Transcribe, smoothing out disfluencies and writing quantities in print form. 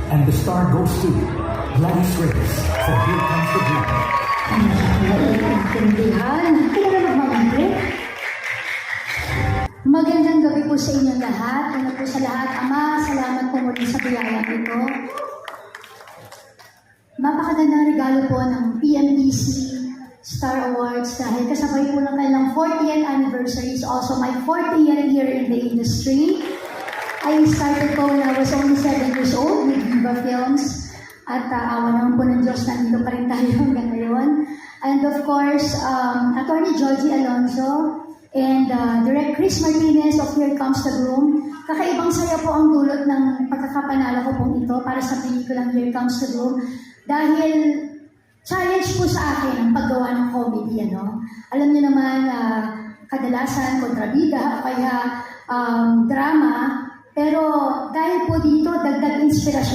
And the star goes to Gladys Reyes for Here Comes the Dream. Tindihan, hindi ka na magmamagre. Magandang gabi po sa inyong lahat. Una po sa lahat, Ama, salamat po muli sa biyayang ito. Napakagandang regalo po ng PMBC Star Awards dahil kasabay po ng kanilang 40th anniversary is also my 40th year in the industry. I started po when I was only 7 years old with Viva Films at awa naman po ng Diyos, nandito pa rin tayo hanggang ngayon. And of course, Attorney Georgie Alonzo and Direct Chris Martinez of Here Comes the Groom. Kakaibang saya po ang dulot ng pagkakapanalo ko pong ito para sa pelikulang Here Comes the Groom dahil challenge po sa akin ang paggawa ng comedy. Alam niyo naman, kadalasan kontrabida o kaya drama, pero dahil po dito, dagdag inspirasyon